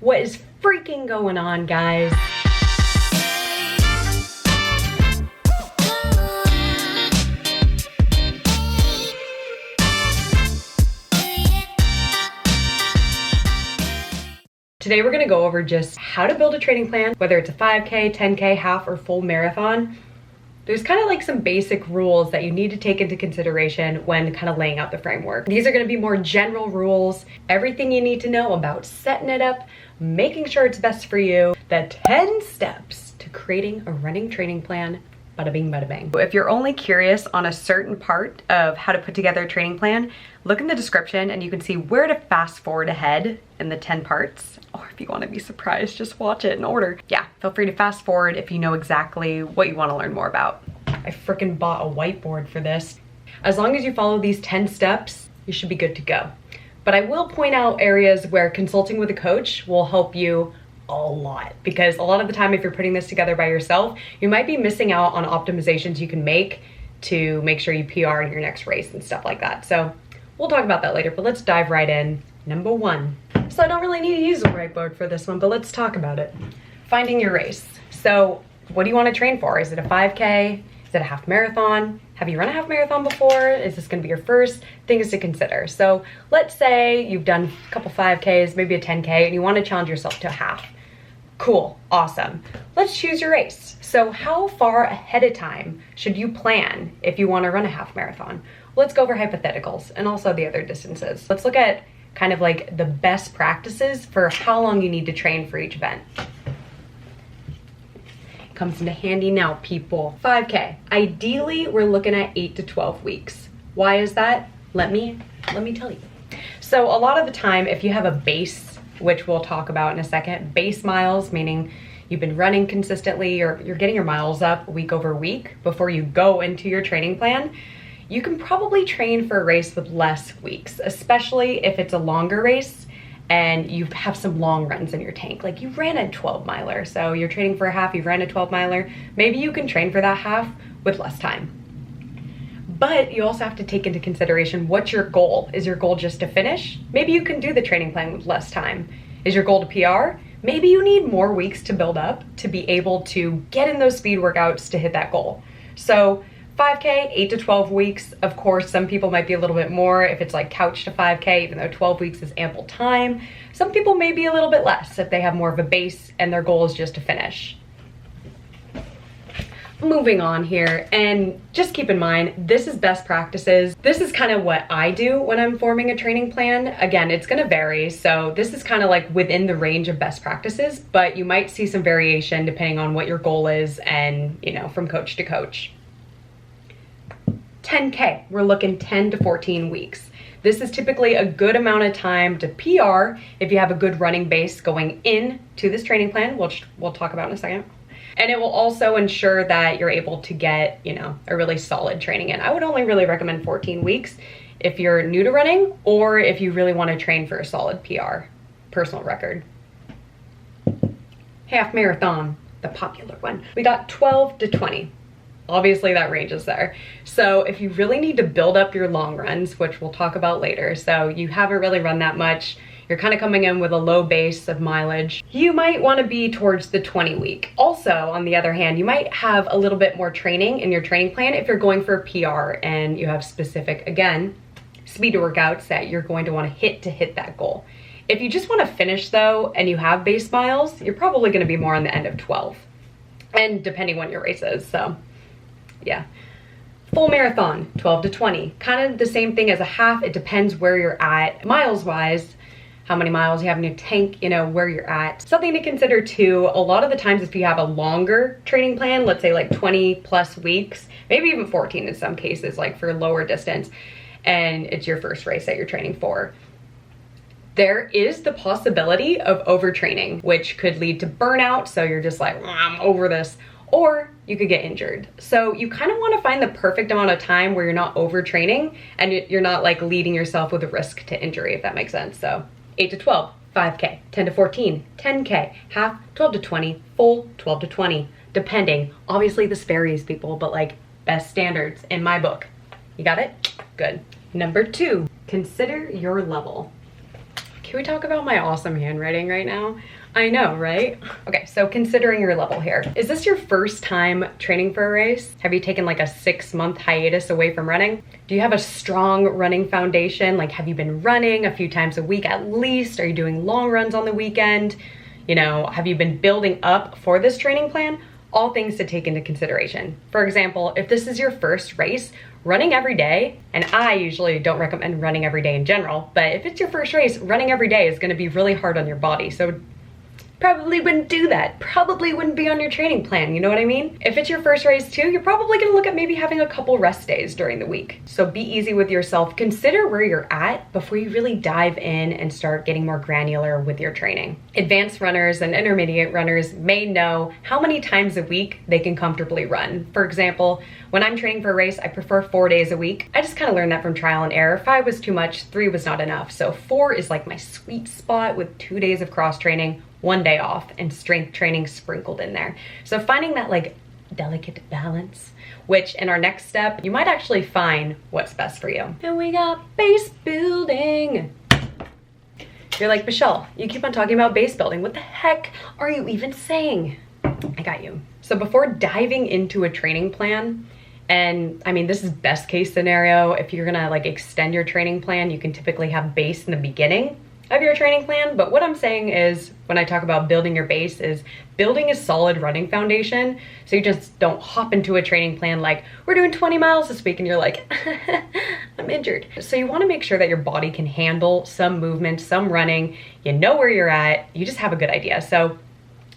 What is freaking going on, guys? Today we're gonna go over just how to build a training plan, whether it's a 5K, 10K, half, or full marathon. There's kind of like some basic rules that you need to take into consideration when kind of laying out the framework. These are gonna be more general rules, everything you need to know about setting it up, making sure it's best for you, the 10 steps to creating a running training plan. Bada bing, bada bang. If you're only curious on a certain part of how to put together a training plan, look in the description and you can see where to fast forward ahead in the 10 parts. Or if you want to be surprised, just watch it in order. Yeah, feel free to fast forward if you know exactly what you want to learn more about. I freaking bought a whiteboard for this. As long as you follow these 10 steps, you should be good to go. But I will point out areas where consulting with a coach will help you a lot, because a lot of the time if you're putting this together by yourself, you might be missing out on optimizations you can make to make sure you PR in your next race and stuff like that. So we'll talk about that later, but let's dive right in. Number 1. So I don't really need to use a whiteboard for this one, but let's talk about it. Finding your race. So what do you want to train for? Is it a 5K? Is it a half marathon? Have you run a half marathon before? Is this going to be your first? Things to consider. So let's say you've done a couple 5Ks, maybe a 10K, and you want to challenge yourself to a half. Cool, awesome. Let's choose your race. So how far ahead of time should you plan if you want to run a half marathon? Let's go over hypotheticals and also the other distances. Let's look at kind of like the best practices for how long you need to train for each event. Comes into handy now, people. 5K. Ideally, we're looking at 8 to 12 weeks. Why is that? Let me tell you. So a lot of the time, if you have a base, which we'll talk about in a second, base miles, meaning you've been running consistently or you're getting your miles up week over week before you go into your training plan, you can probably train for a race with less weeks, especially if it's a longer race and you have some long runs in your tank. Like you ran a 12 miler, so you're training for a half, you ran a 12 miler, maybe you can train for that half with less time. But you also have to take into consideration what's your goal. Is your goal just to finish? Maybe you can do the training plan with less time. Is your goal to PR? Maybe you need more weeks to build up to be able to get in those speed workouts to hit that goal. So 5K, 8 to 12 weeks. Of course, some people might be a little bit more if it's like couch to 5K, even though 12 weeks is ample time. Some people may be a little bit less if they have more of a base and their goal is just to finish. Moving on here, and just keep in mind, this is best practices. This is kind of what I do when I'm forming a training plan. Again, it's gonna vary, so this is kind of like within the range of best practices, but you might see some variation depending on what your goal is and, you know, from coach to coach. 10K, we're looking 10 to 14 weeks. This is typically a good amount of time to PR if you have a good running base going into this training plan, which we'll talk about in a second. And it will also ensure that you're able to get, you know, a really solid training in. I would only really recommend 14 weeks if you're new to running or if you really want to train for a solid PR, personal record. Half marathon, the popular one. We got 12 to 20. Obviously that range is there. So if you really need to build up your long runs, which we'll talk about later, so you haven't really run that much, you're kind of coming in with a low base of mileage, you might want to be towards the 20 week. Also, on the other hand, you might have a little bit more training in your training plan if you're going for a PR and you have specific, again, speed workouts that you're going to want to hit that goal. If you just want to finish though, and you have base miles, you're probably going to be more on the end of 12. And depending on your race is, so yeah. Full marathon, 12 to 20. Kind of the same thing as a half. It depends where you're at miles wise, how many miles you have in your tank, you know, where you're at. Something to consider too, a lot of the times if you have a longer training plan, let's say like 20 plus weeks, maybe even 14 in some cases, like for lower distance, and it's your first race that you're training for, there is the possibility of overtraining, which could lead to burnout. So you're just like, I'm over this, or you could get injured. So you kind of want to find the perfect amount of time where you're not overtraining and you're not like leading yourself with a risk to injury, if that makes sense. So 8 to 12, 5K, 10 to 14, 10K, half, 12 to 20, full, 12 to 20, depending. Obviously this varies, people, but like best standards in my book. You got it? Good. Number 2, consider your level. Can we talk about my awesome handwriting right now? I know, right? Okay, so considering your level here, is this your first time training for a race? Have you taken like a 6-month hiatus away from running? Do you have a strong running foundation? Like, have you been running a few times a week at least? Are you doing long runs on the weekend? You know, have you been building up for this training plan? All things to take into consideration. For example, if this is your first race, running every day, and I usually don't recommend running every day in general, but if it's your first race, running every day is gonna be really hard on your body. So probably wouldn't do that. Probably wouldn't be on your training plan, you know what I mean? If it's your first race too, you're probably gonna look at maybe having a couple rest days during the week. So be easy with yourself. Consider where you're at before you really dive in and start getting more granular with your training. Advanced runners and intermediate runners may know how many times a week they can comfortably run. For example, when I'm training for a race, I prefer 4 days a week. I just kind of learned that from trial and error. 5 was too much, 3 was not enough. So 4 is like my sweet spot with 2 days of cross training, 1 day off, and strength training sprinkled in there. So finding that like delicate balance, which in our next step, you might actually find what's best for you. And we got base building. You're like, Michelle, you keep on talking about base building. What the heck are you even saying? I got you. So before diving into a training plan, and I mean, this is best case scenario. If you're gonna like extend your training plan, you can typically have base in the beginning of your training plan. But what I'm saying is, when I talk about building your base, is building a solid running foundation. So you just don't hop into a training plan like, we're doing 20 miles this week, and you're like, I'm injured. So you wanna make sure that your body can handle some movement, some running, you know where you're at, you just have a good idea. So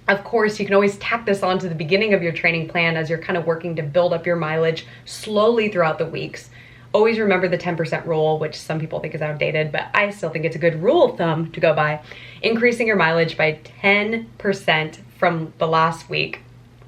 of course, you can always tack this on to the beginning of your training plan as you're kind of working to build up your mileage slowly throughout the weeks. Always remember the 10% rule, which some people think is outdated, but I still think it's a good rule of thumb to go by. Increasing your mileage by 10% from the last week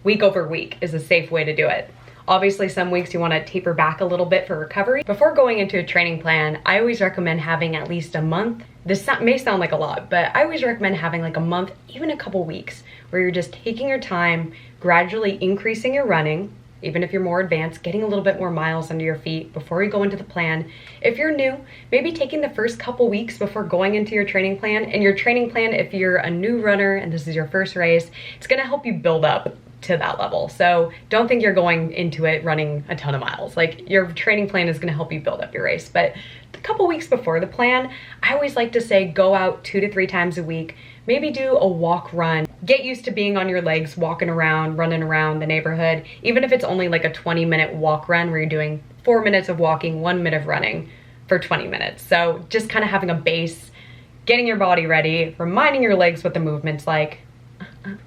over week, is a safe way to do it. Obviously, some weeks you want to taper back a little bit for recovery. Before going into a training plan, I always recommend having at least a month. This may sound like a lot, but I always recommend having like a month, even a couple weeks, where you're just taking your time, gradually increasing your running, even if you're more advanced, getting a little bit more miles under your feet before you go into the plan. If you're new, maybe taking the first couple weeks before going into your training plan. And your training plan, if you're a new runner and this is your first race, it's gonna help you build up to that level. So don't think you're going into it running a ton of miles. Like, your training plan is gonna help you build up your race. But a couple weeks before the plan, I always like to say go out 2 to 3 times a week. Maybe do a walk run. Get used to being on your legs, walking around, running around the neighborhood. Even if it's only like a 20-minute walk run where you're doing 4 minutes of walking, 1 minute of running for 20 minutes. So just kind of having a base, getting your body ready, reminding your legs what the movement's like.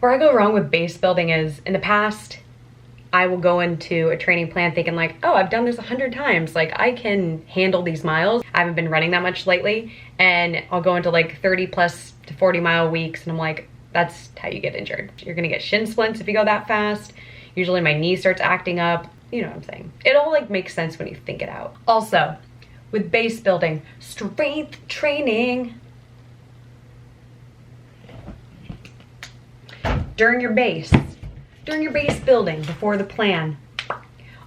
Where I go wrong with base building is, in the past, I will go into a training plan thinking like, oh, I've done this 100 times. Like, I can handle these miles. I haven't been running that much lately. And I'll go into like 30 plus to 40 mile weeks. And I'm like, that's how you get injured. You're gonna get shin splints if you go that fast. Usually my knee starts acting up. You know what I'm saying? It all like makes sense when you think it out. Also, with base building, strength training. During your base building, before the plan,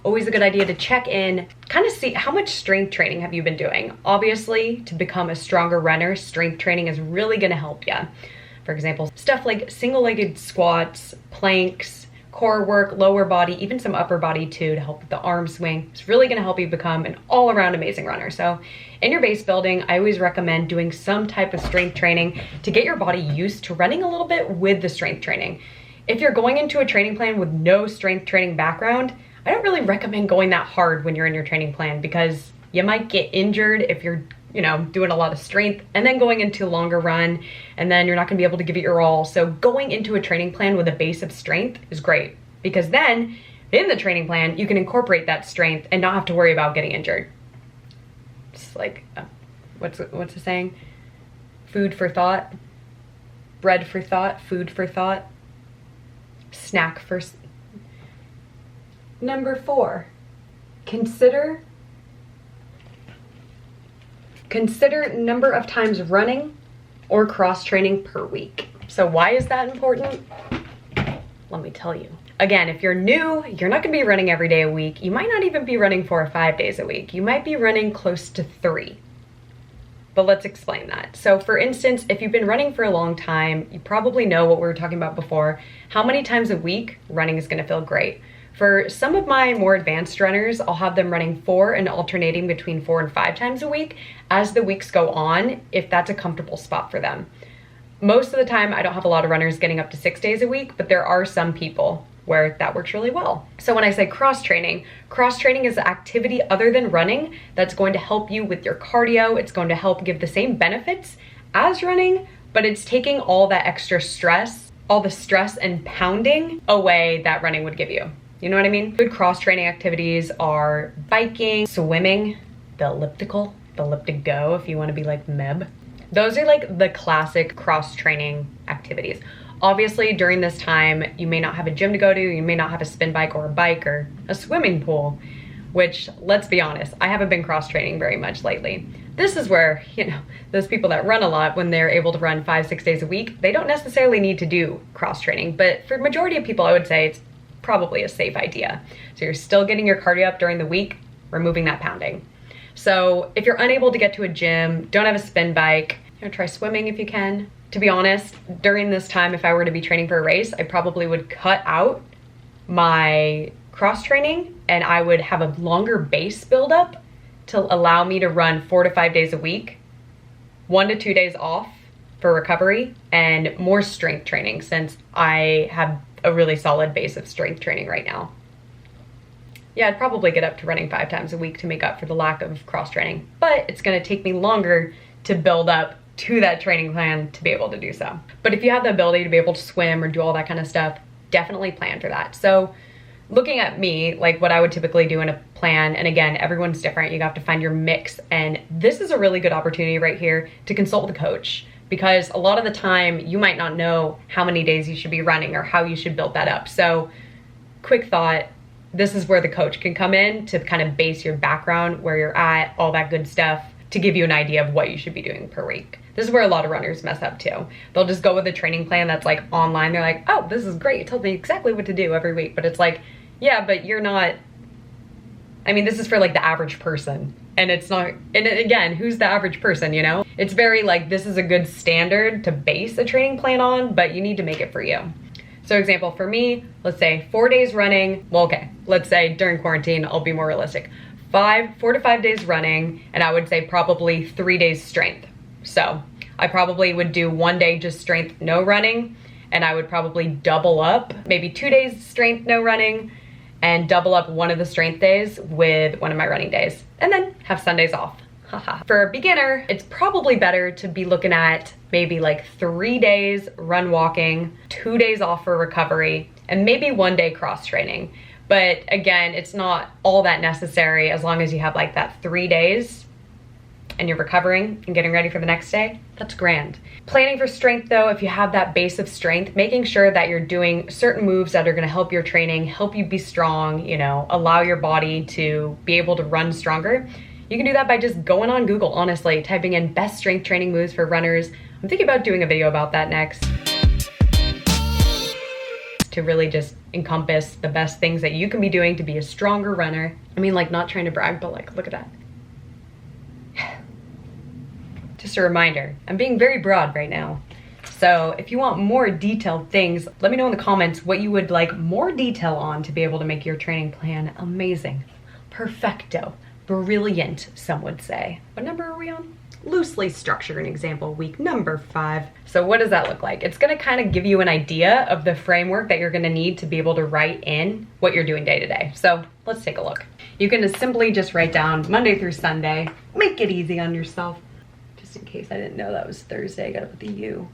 always a good idea to check in, kind of see how much strength training have you been doing. Obviously, to become a stronger runner, strength training is really gonna help you. For example, stuff like single-legged squats, planks, core work, lower body, even some upper body too, to help with the arm swing. It's really gonna help you become an all-around amazing runner. So in your base building, I always recommend doing some type of strength training to get your body used to running a little bit with the strength training. If you're going into a training plan with no strength training background, I don't really recommend going that hard when you're in your training plan, because you might get injured if you're, you know, doing a lot of strength and then going into a longer run, and then you're not gonna be able to give it your all. So going into a training plan with a base of strength is great, because then in the training plan, you can incorporate that strength and not have to worry about getting injured. It's like, what's the saying? Food for thought, bread for thought, food for thought, snack for... Number 4, consider number of times running or cross training per week. So why is that important? Let me tell you. Again, if you're new, you're not gonna be running every day a week. You might not even be running 4 or 5 days a week. You might be running close to 3. but let's explain that. So for instance, if you've been running for a long time, you probably know what we were talking about before, how many times a week running is gonna feel great. For some of my more advanced runners, I'll have them running 4 and alternating between 4 and 5 times a week as the weeks go on, if that's a comfortable spot for them. Most of the time, I don't have a lot of runners getting up to 6 days a week, but there are some people where that works really well. So when I say cross training is an activity other than running that's going to help you with your cardio. It's going to help give the same benefits as running, but it's taking all that extra stress, all the stress and pounding away that running would give you. You know what I mean? Good cross training activities are biking, swimming, the elliptic go if you want to be like Meb. Those are like the classic cross training activities. Obviously, during this time, you may not have a gym to go to, you may not have a spin bike or a bike or a swimming pool, which, let's be honest, I haven't been cross training very much lately. This is where, you know, those people that run a lot, when they're able to run 5-6 days a week, they don't necessarily need to do cross training, but for the majority of people, I would say it's probably a safe idea. So you're still getting your cardio up during the week, removing that pounding. So if you're unable to get to a gym, don't have a spin bike, you know, try swimming if you can. To be honest, during this time, if I were to be training for a race, I probably would cut out my cross training and I would have a longer base buildup to allow me to run 4 to 5 days a week, 1 to 2 days off for recovery, and more strength training since I have a really solid base of strength training right now. Yeah, I'd probably get up to running 5 times a week to make up for the lack of cross training, but it's gonna take me longer to build up to that training plan to be able to do so. But if you have the ability to be able to swim or do all that kind of stuff, definitely plan for that. So looking at me, like what I would typically do in a plan, and again, everyone's different, you have to find your mix, and this is a really good opportunity right here to consult with a coach, because a lot of the time you might not know how many days you should be running or how you should build that up. So quick thought, this is where the coach can come in to kind of base your background, where you're at, all that good stuff, to give you an idea of what you should be doing per week. This is where a lot of runners mess up too. They'll just go with a training plan that's like online. They're like, oh, this is great. It tells me exactly what to do every week. But it's like, yeah, but you're not, I mean, this is for like the average person. And it's not, and again, who's the average person, you know? It's very like, this is a good standard to base a training plan on, but you need to make it for you. So example, for me, let's say 4 days running. Well, okay, let's say during quarantine, I'll be more realistic. 4 to 5 days running, and I would say probably 3 days strength. So I probably would do 1 day just strength, no running, and I would probably double up, maybe 2 days strength, no running, and double up one of the strength days with one of my running days, and then have Sundays off. For a beginner, it's probably better to be looking at maybe like 3 days run walking, 2 days off for recovery, and maybe 1 day cross training. But again, it's not all that necessary as long as you have like that 3 days and you're recovering and getting ready for the next day. That's grand. Planning for strength though, if you have that base of strength, making sure that you're doing certain moves that are gonna help your training, help you be strong, you know, allow your body to be able to run stronger. You can do that by just going on Google, honestly, typing in best strength training moves for runners. I'm thinking about doing a video about that next, to really just encompass the best things that you can be doing to be a stronger runner. I mean, like, not trying to brag, but like, look at that. Just a reminder, I'm being very broad right now. So if you want more detailed things, let me know in the comments what you would like more detail on to be able to make your training plan amazing, perfecto, brilliant, some would say. What number are we on? Loosely structure an example week number 5. So what does that look like? It's gonna kind of give you an idea of the framework that you're gonna need to be able to write in what you're doing day to day. So let's take a look. You can simply just write down Monday through Sunday. Make it easy on yourself. Just in case I didn't know that was Thursday, I gotta put the U.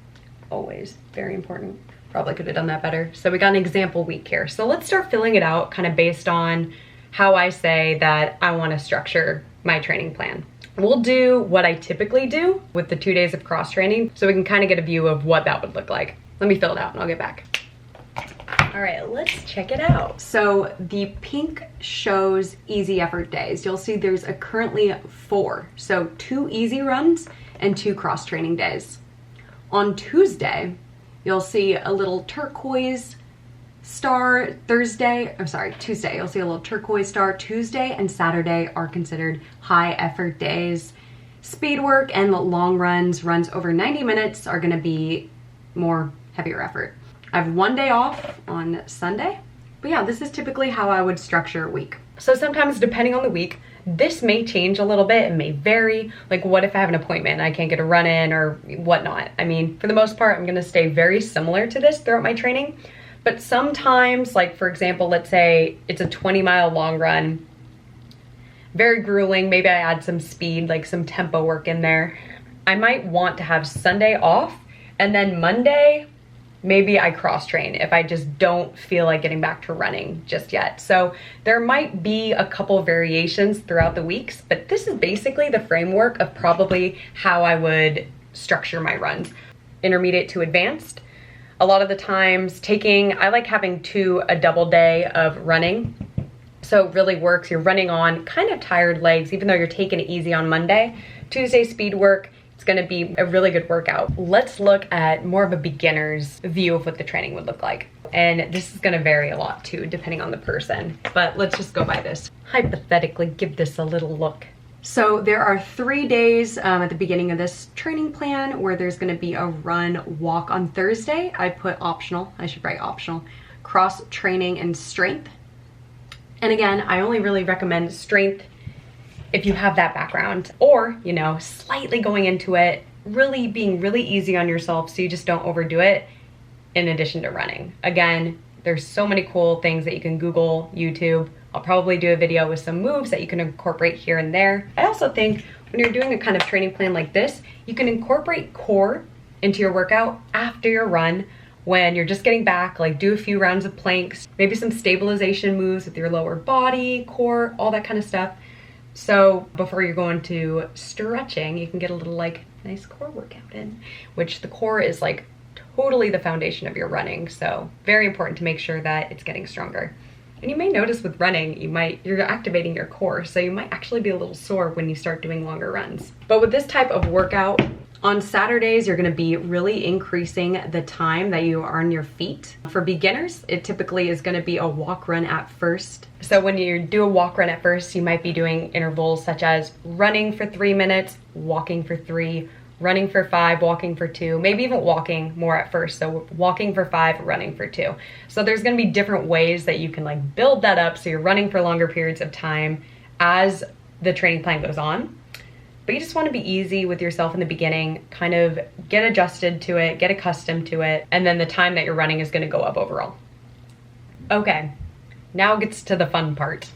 Always, very important. Probably could have done that better. So we got an example week here. So let's start filling it out kind of based on how I say that I wanna structure my training plan. We'll do what I typically do with the 2 days of cross training so we can kind of get a view of what that would look like. Let me fill it out and I'll get back. All right, let's check it out. So the pink shows easy effort days. You'll see there's currently 4. So 2 easy runs and 2 cross training days. On Tuesday, you'll see a little turquoise star. Tuesday, you'll see a little turquoise star. Tuesday and Saturday are considered high effort days. Speed work and long runs over 90 minutes are gonna be more heavier effort. I have one day off on Sunday, but yeah, this is typically how I would structure a week. So sometimes depending on the week, this may change a little bit, it may vary. Like what if I have an appointment and I can't get a run in or whatnot? I mean, for the most part, I'm gonna stay very similar to this throughout my training. But sometimes, like for example, let's say it's a 20-mile long run, very grueling, maybe I add some speed, like some tempo work in there. I might want to have Sunday off, and then Monday, maybe I cross train if I just don't feel like getting back to running just yet. So there might be a couple variations throughout the weeks, but this is basically the framework of probably how I would structure my runs. Intermediate to advanced. A lot of the times I like having a double day of running. So it really works. You're running on kind of tired legs, even though you're taking it easy on Monday. Tuesday speed work, it's gonna be a really good workout. Let's look at more of a beginner's view of what the training would look like. And this is gonna vary a lot too, depending on the person, but let's just go by this. Hypothetically, give this a little look. So there are 3 days at the beginning of this training plan where there's gonna be a run walk on Thursday. I put optional, I should write optional, cross training and strength. And again, I only really recommend strength if you have that background, or, you know, slightly going into it, really being really easy on yourself so you just don't overdo it in addition to running. Again, there's so many cool things that you can Google, YouTube. I'll probably do a video with some moves that you can incorporate here and there. I also think when you're doing a kind of training plan like this, you can incorporate core into your workout after your run. When you're just getting back, like do a few rounds of planks, maybe some stabilization moves with your lower body, core, all that kind of stuff. So before you're going to stretching, you can get a little like nice core workout in, which the core is like totally the foundation of your running. So very important to make sure that it's getting stronger. And you may notice with running, you're activating your core, so you might actually be a little sore when you start doing longer runs. But with this type of workout, on Saturdays, you're gonna be really increasing the time that you are on your feet. For beginners, it typically is gonna be a walk run at first. So when you do a walk run at first, you might be doing intervals such as running for 3 minutes, walking for 3, running for 5, walking for 2, maybe even walking more at first. So walking for 5, running for 2. So there's gonna be different ways that you can like build that up so you're running for longer periods of time as the training plan goes on. But you just want to be easy with yourself in the beginning, kind of get adjusted to it, get accustomed to it, and then the time that you're running is going to go up overall. Okay, now it gets to the fun part.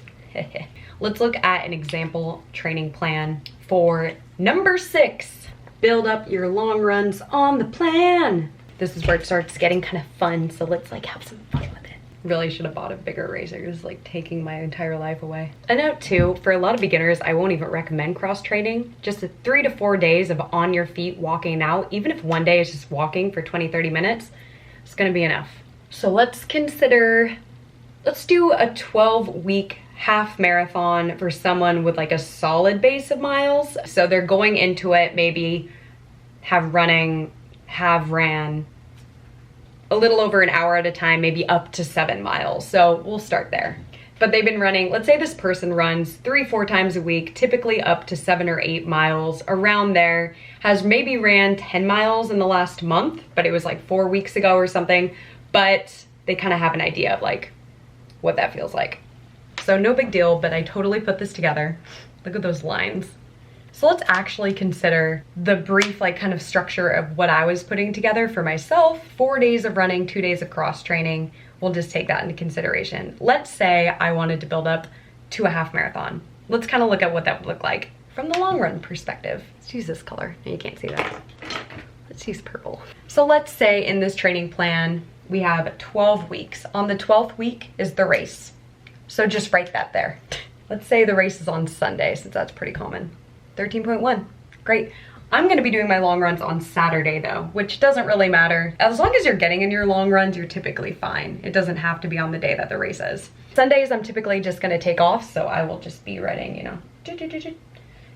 Let's look at an example training plan for number 6. Build up your long runs on the plan. This is where it starts getting kind of fun, so let's like have some fun with it. Really should have bought a bigger razor. It's like taking my entire life away. A note too, for a lot of beginners, I won't even recommend cross training. Just 3 to 4 days of on your feet walking out, even if one day is just walking for 20-30 minutes, it's gonna be enough. So let's do a 12-week half marathon for someone with like a solid base of miles. So they're going into it, maybe have ran a little over an hour at a time, maybe up to 7 miles. So we'll start there. But they've been running, let's say this person runs 3-4 times a week, typically up to 7 or 8 miles, around there, has maybe ran 10 miles in the last month, but it was like 4 weeks ago or something. But they kind of have an idea of like what that feels like. So no big deal, but I totally put this together. Look at those lines. So let's actually consider the brief like kind of structure of what I was putting together for myself. 4 days of running, 2 days of cross training. We'll just take that into consideration. Let's say I wanted to build up to a half marathon. Let's kind of look at what that would look like from the long run perspective. Let's use this color. No, you can't see that. Let's use purple. So let's say in this training plan, we have 12 weeks. On the 12th week is the race. So just write that there. Let's say the race is on Sunday, since that's pretty common. 13.1, great. I'm gonna be doing my long runs on Saturday though, which doesn't really matter. As long as you're getting in your long runs, you're typically fine. It doesn't have to be on the day that the race is. Sundays, I'm typically just gonna take off, so I will just be writing, you know,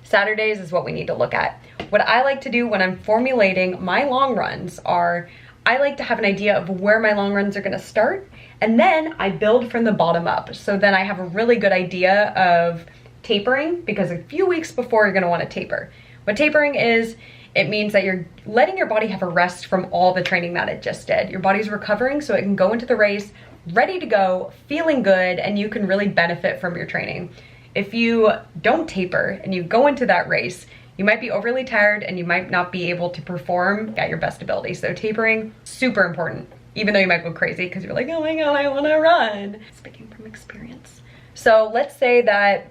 Saturdays is what we need to look at. What I like to do when I'm formulating my long runs are, I like to have an idea of where my long runs are gonna start, and then I build from the bottom up. So then I have a really good idea of tapering, because a few weeks before you're gonna wanna taper. What tapering is, it means that you're letting your body have a rest from all the training that it just did. Your body's recovering so it can go into the race ready to go, feeling good, and you can really benefit from your training. If you don't taper and you go into that race, you might be overly tired and you might not be able to perform at your best ability. So tapering, super important, even though you might go crazy because you're like, oh my God, I wanna run. Speaking from experience. So let's say that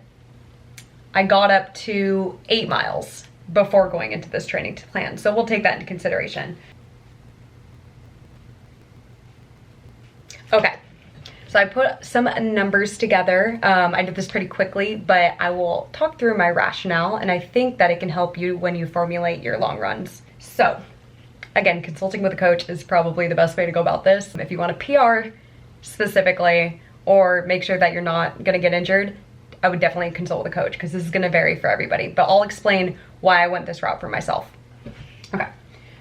I got up to 8 miles before going into this training plan. So we'll take that into consideration. Okay, so I put some numbers together. I did this pretty quickly, but I will talk through my rationale, and I think that it can help you when you formulate your long runs. So again, consulting with a coach is probably the best way to go about this. If you want to PR specifically, or make sure that you're not gonna get injured, I would definitely consult with a coach because this is gonna vary for everybody, but I'll explain why I went this route for myself. Okay,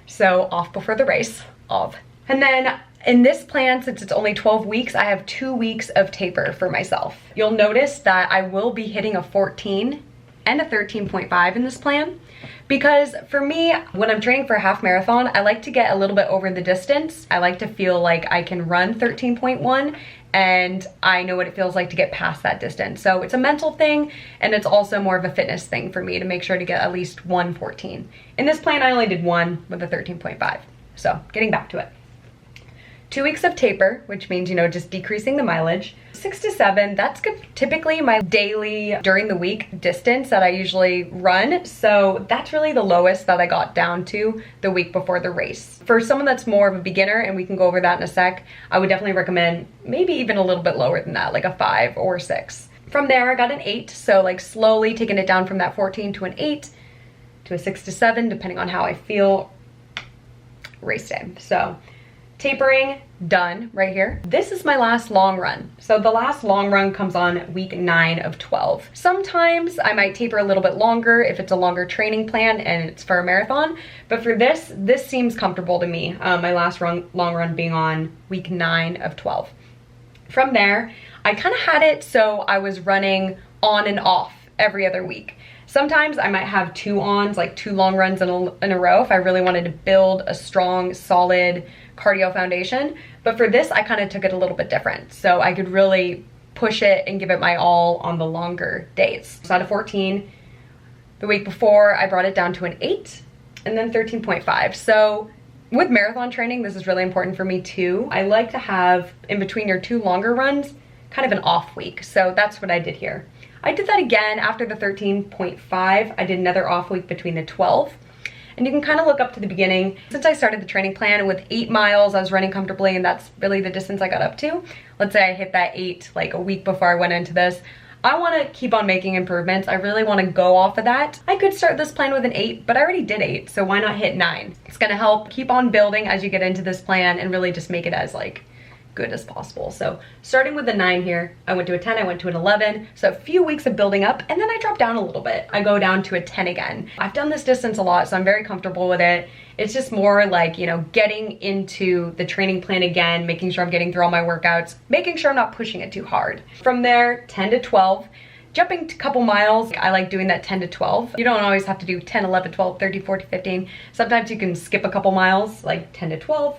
so off before the race, and then in this plan, since it's only 12 weeks, I have 2 weeks of taper for myself. You'll notice that I will be hitting a 14 and a 13.5 in this plan, because for me, when I'm training for a half marathon, I like to get a little bit over the distance. I like to feel like I can run 13.1, and I know what it feels like to get past that distance. So it's a mental thing, and it's also more of a fitness thing for me to make sure to get at least 1:14. In this plan, I only did 1 with a 13.5. So getting back to it. 2 weeks of taper, which means, you know, just decreasing the mileage. 6 to 7, that's typically my daily during the week distance that I usually run. So that's really the lowest that I got down to the week before the race. For someone that's more of a beginner, and we can go over that in a sec, I would definitely recommend maybe even a little bit lower than that, like a 5 or 6. From there, I got an 8. So like slowly taking it down from that 14 to an 8 to a 6 to 7, depending on how I feel race day. So tapering, done right here. This is my last long run. So the last long run comes on week 9 of 12. Sometimes I might taper a little bit longer if it's a longer training plan and it's for a marathon. But for this seems comfortable to me. My last long run being on week 9 of 12. From there, I kind of had it so I was running on and off every other week. Sometimes I might have 2 ons, like 2 long runs in a row if I really wanted to build a strong, solid cardio foundation. But for this, I kind of took it a little bit different. So I could really push it and give it my all on the longer days. So I had a 14. The week before, I brought it down to an 8 and then 13.5. So with marathon training, this is really important for me too. I like to have in between your 2 longer runs, kind of an off week. So that's what I did here. I did that again after the 13.5. I did another off week between the 12. And you can kind of look up to the beginning. Since I started the training plan with 8 miles, I was running comfortably, and that's really the distance I got up to. Let's say I hit that 8 like a week before I went into this. I want to keep on making improvements. I really want to go off of that. I could start this plan with an 8, but I already did 8, so why not hit 9? It's going to help keep on building as you get into this plan and really just make it as like good as possible. So starting with the 9 here, I went to a 10, I went to an 11. So a few weeks of building up, and then I drop down a little bit. I go down to a 10 again. I've done this distance a lot, so I'm very comfortable with it. It's just more like, you know, getting into the training plan again, making sure I'm getting through all my workouts, making sure I'm not pushing it too hard. From there, 10 to 12. Jumping a couple miles, I like doing that 10 to 12. You don't always have to do 10, 11, 12, 13, 14, 15. Sometimes you can skip a couple miles, like 10 to 12.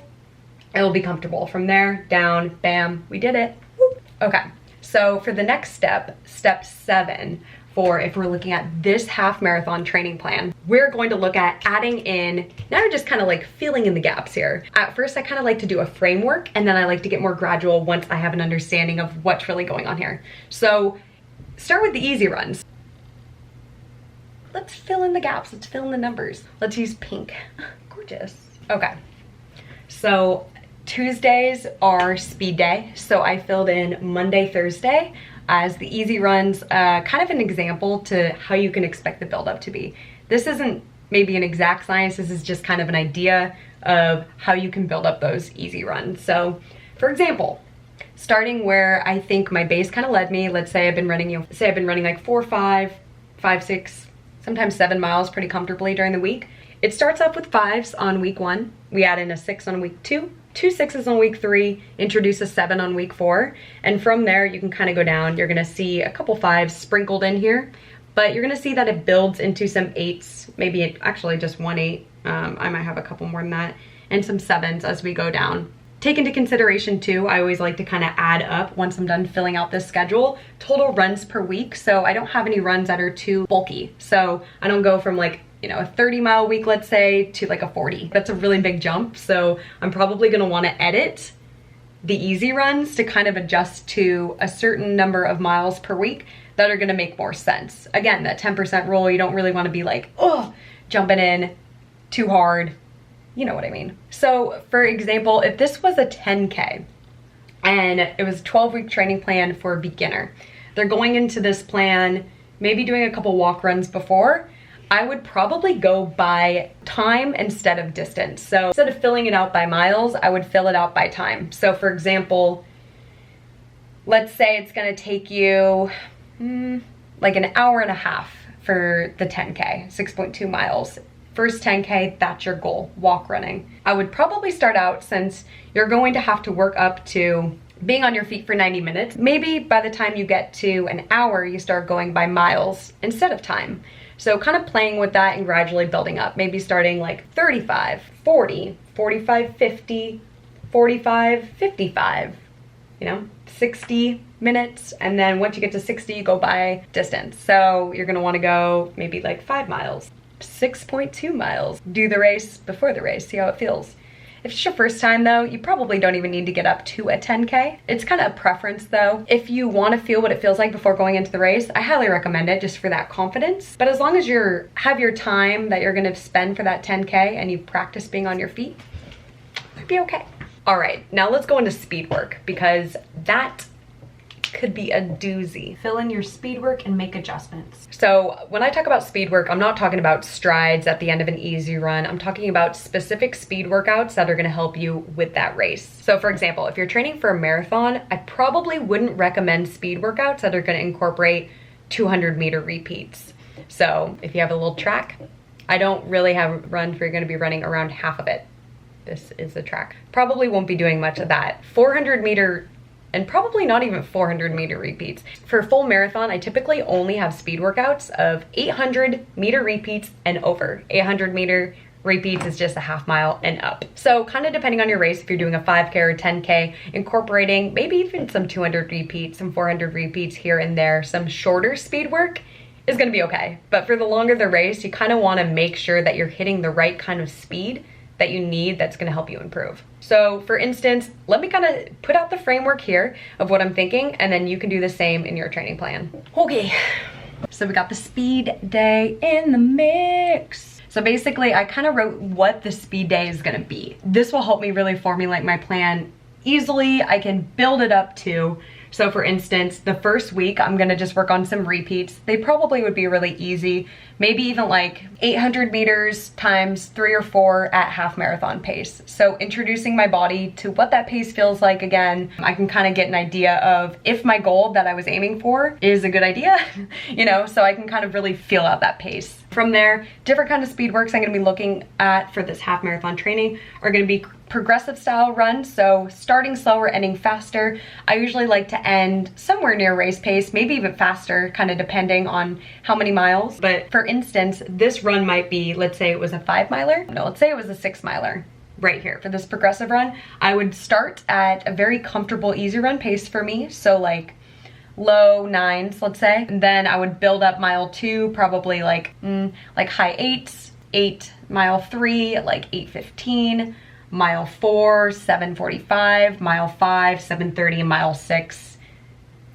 It'll be comfortable. From there, down, bam, we did it. Whoop. Okay, so for the next step, step 7, for if we're looking at this half marathon training plan, we're going to look at adding in, now we're just kind of like filling in the gaps here. At first, I kind of like to do a framework, and then I like to get more gradual once I have an understanding of what's really going on here. So start with the easy runs. Let's fill in the gaps, let's fill in the numbers. Let's use pink, gorgeous. Okay, so Tuesdays are speed day, so I filled in Monday, Thursday as the easy runs, kind of an example to how you can expect the buildup to be. This isn't maybe an exact science, this is just kind of an idea of how you can build up those easy runs. So for example, starting where I think my base kind of led me, let's say I've been running, like 4, 5, 6, sometimes 7 miles pretty comfortably during the week. It starts off with 5s on week 1. We add in a 6 on week 2, 2 6s on week 3, introduce a 7 on week 4. And from there, you can kind of go down. You're gonna see a couple 5s sprinkled in here. but you're gonna see that it builds into some 8s, maybe actually just 1 8. I might have a couple more than that, and some 7s as we go down. Take into consideration too, I always like to kind of add up once I'm done filling out this schedule, total runs per week. So I don't have any runs that are too bulky. So I don't go from like, you know, a 30-mile week, let's say, to like a 40. That's a really big jump. So I'm probably gonna wanna edit the easy runs to kind of adjust to a certain number of miles per week that are gonna make more sense. Again, that 10% rule, you don't really wanna be like, oh, jumping in too hard. You know what I mean. So for example, if this was a 10K and it was a 12-week training plan for a beginner, they're going into this plan, maybe doing a couple walk runs before, I would probably go by time instead of distance. So instead of filling it out by miles, I would fill it out by time. So for example, let's say it's gonna take you like an hour and a half for the 10K, 6.2 miles. First 10K, that's your goal, walk running. I would probably start out, since you're going to have to work up to being on your feet for 90 minutes, maybe by the time you get to an hour, you start going by miles instead of time. So kind of playing with that and gradually building up, maybe starting like 35, 40, 45, 50, 45, 55, you know, 60 minutes. And then once you get to 60, you go by distance. So you're gonna wanna go maybe like 5 miles. 6.2 miles. Do the race before the race, see how it feels. If it's your first time though, you probably don't even need to get up to a 10K. It's kind of a preference though. If you want to feel what it feels like before going into the race, I highly recommend it just for that confidence. But as long as you have your time that you're gonna spend for that 10K and you practice being on your feet, it'd be okay. All right, now let's go into speed work, because that could be a doozy. Fill in your speed work and make adjustments. So when I talk about speed work, I'm not talking about strides at the end of an easy run. I'm talking about specific speed workouts that are gonna help you with that race. So for example, if you're training for a marathon, I probably wouldn't recommend speed workouts that are gonna incorporate 200-meter repeats. So if you have a little track, I don't really have runs where you're gonna be running around half of it. This is the track. Probably won't be doing much of that. 400-meter and probably not even 400-meter repeats. For a full marathon, I typically only have speed workouts of 800-meter repeats and over. 800-meter repeats is just a half mile and up. So kind of depending on your race, if you're doing a 5K or 10K, incorporating maybe even some 200 repeats, some 400 repeats here and there, some shorter speed work is gonna be okay. But for the longer the race, you kind of wanna make sure that you're hitting the right kind of speed that you need that's gonna help you improve. So for instance, let me kind of put out the framework here of what I'm thinking, and then you can do the same in your training plan. Okay, so we got the speed day in the mix. So basically I kind of wrote what the speed day is gonna be. This will help me really formulate my plan easily. I can build it up too. So for instance, the first week, I'm gonna just work on some repeats. They probably would be really easy, maybe even like 800 meters times 3 or 4 at half marathon pace. So introducing my body to what that pace feels like again, I can kind of get an idea of if my goal that I was aiming for is a good idea, you know, so I can kind of really feel out that pace. From there, different kind of speed works I'm gonna be looking at for this half marathon training are gonna be progressive style runs, so starting slower, ending faster. I usually like to end somewhere near race pace, maybe even faster, kind of depending on how many miles. But for instance, this run might be, let's say it was a 5-miler. No, let's say it was a 6-miler. Right here for this progressive run, I would start at a very comfortable easy run pace for me, so like low 9s, let's say. And then I would build up mile 2, probably like high 8s, 8 mile 3, like 8:15. Mile 4, 7:45, mile 5, 7:30, and mile 6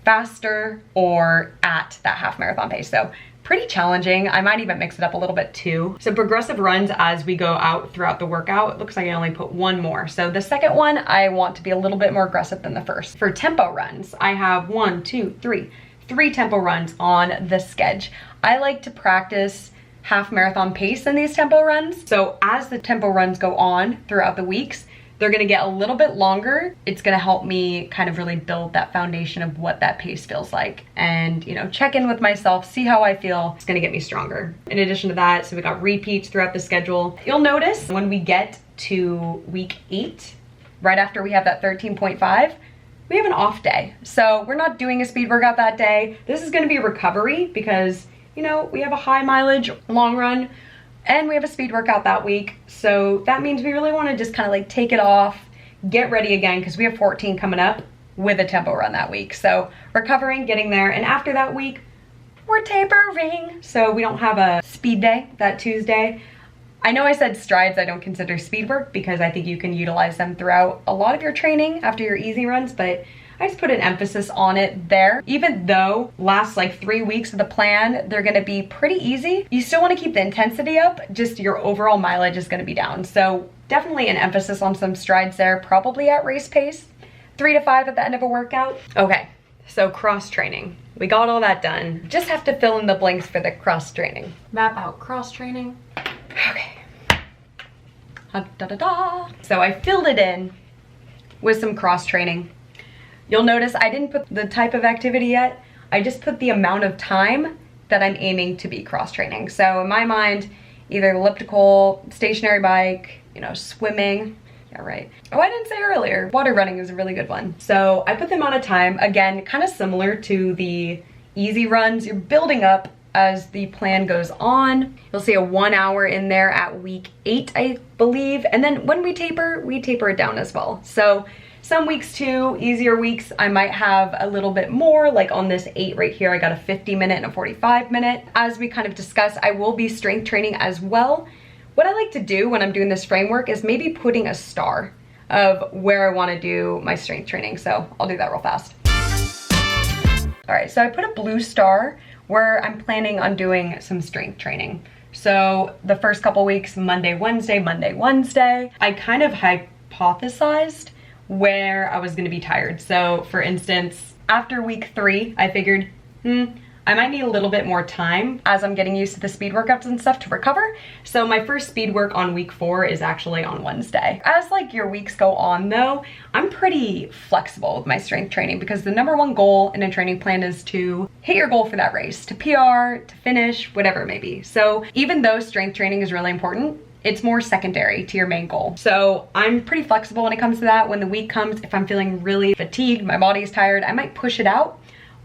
faster or at that half marathon pace. So pretty challenging. I might even mix it up a little bit too. So progressive runs as we go out throughout the workout, it looks like I only put one more. So the second one, I want to be a little bit more aggressive than the first. For tempo runs, I have 3 tempo runs on the schedule. I like to practice half marathon pace in these tempo runs. So as the tempo runs go on throughout the weeks, they're gonna get a little bit longer. It's gonna help me kind of really build that foundation of what that pace feels like. And, you know, check in with myself, see how I feel. It's gonna get me stronger. In addition to that, so we got repeats throughout the schedule. You'll notice when we get to week 8, right after we have that 13.5, we have an off day. So we're not doing a speed workout that day. This is gonna be recovery because, you know, we have a high mileage long run and we have a speed workout that week. So that means we really want to just kind of like take it off, get ready again, because we have 14 coming up with a tempo run that week. So recovering, getting there, and after that week, we're tapering. So we don't have a speed day that Tuesday. I know I said strides I don't consider speed work because I think you can utilize them throughout a lot of your training after your easy runs, but I just put an emphasis on it there. Even though last like 3 weeks of the plan, they're gonna be pretty easy, you still wanna keep the intensity up, just your overall mileage is gonna be down. So definitely an emphasis on some strides there, probably at race pace, 3 to 5 at the end of a workout. Okay, so cross training. We got all that done. Just have to fill in the blanks for the cross training. Map out cross training. Okay. So I filled it in with some cross training. You'll notice I didn't put the type of activity yet. I just put the amount of time that I'm aiming to be cross training. So in my mind, either elliptical, stationary bike, you know, swimming. Yeah, right. Oh, I didn't say earlier, water running is a really good one. So I put the amount of time, again, kind of similar to the easy runs. You're building up as the plan goes on. You'll see a 1 hour in there at week 8, I believe. And then when we taper it down as well. So some weeks too, easier weeks, I might have a little bit more, like on this 8 right here, I got a 50-minute and a 45-minute. As we kind of discussed, I will be strength training as well. What I like to do when I'm doing this framework is maybe putting a star of where I want to do my strength training. So I'll do that real fast. All right, so I put a blue star where I'm planning on doing some strength training. So the first couple weeks, Monday, Wednesday, I kind of hypothesized where I was gonna be tired. So for instance, after week 3, I figured, I might need a little bit more time as I'm getting used to the speed workouts and stuff to recover. So my first speed work on week 4 is actually on Wednesday. As like your weeks go on though, I'm pretty flexible with my strength training because the #1 goal in a training plan is to hit your goal for that race, to PR, to finish, whatever it may be. So even though strength training is really important, it's more secondary to your main goal. So I'm pretty flexible when it comes to that. When the week comes, if I'm feeling really fatigued, my body's tired, I might push it out.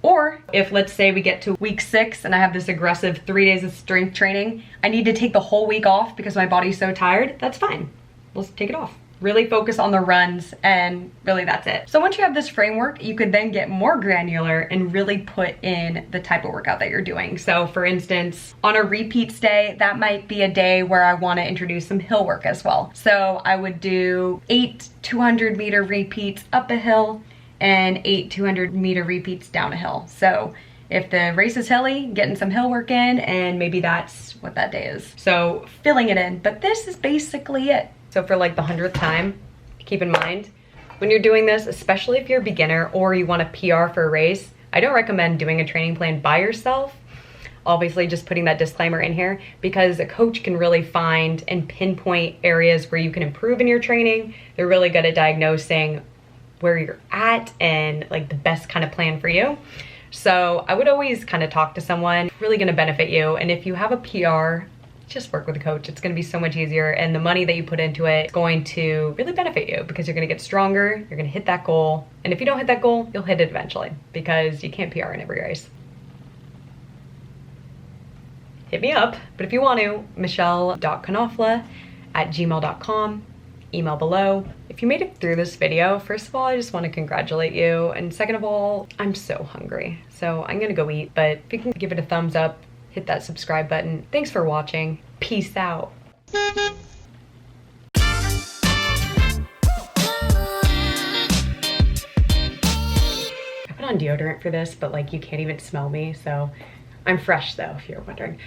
Or if, let's say we get to week 6 and I have this aggressive 3 days of strength training, I need to take the whole week off because my body's so tired, that's fine. Let's take it off. Really focus on the runs and really that's it. So once you have this framework, you could then get more granular and really put in the type of workout that you're doing. So for instance, on a repeats day, that might be a day where I want to introduce some hill work as well. So I would do 8 200-meter repeats up a hill and 8 200-meter repeats down a hill. So if the race is hilly, getting some hill work in, and maybe that's what that day is. So filling it in, but this is basically it. So for like the 100th time, keep in mind, when you're doing this, especially if you're a beginner or you want to PR for a race, I don't recommend doing a training plan by yourself. Obviously just putting that disclaimer in here because a coach can really find and pinpoint areas where you can improve in your training. They're really good at diagnosing where you're at and like the best kind of plan for you. So I would always kind of talk to someone, really gonna benefit you. And if you have a PR, just work with a coach. It's gonna be so much easier and the money that you put into it is going to really benefit you because you're gonna get stronger, you're gonna hit that goal. And if you don't hit that goal, you'll hit it eventually because you can't PR in every race. Hit me up, but if you want to, michelle.knopfler@gmail.com. Email below. If you made it through this video, first of all, I just want to congratulate you. And second of all, I'm so hungry. So I'm gonna go eat, but if you can give it a thumbs up, hit that subscribe button. Thanks for watching. Peace out. I put on deodorant for this, but like you can't even smell me. So I'm fresh though, if you're wondering.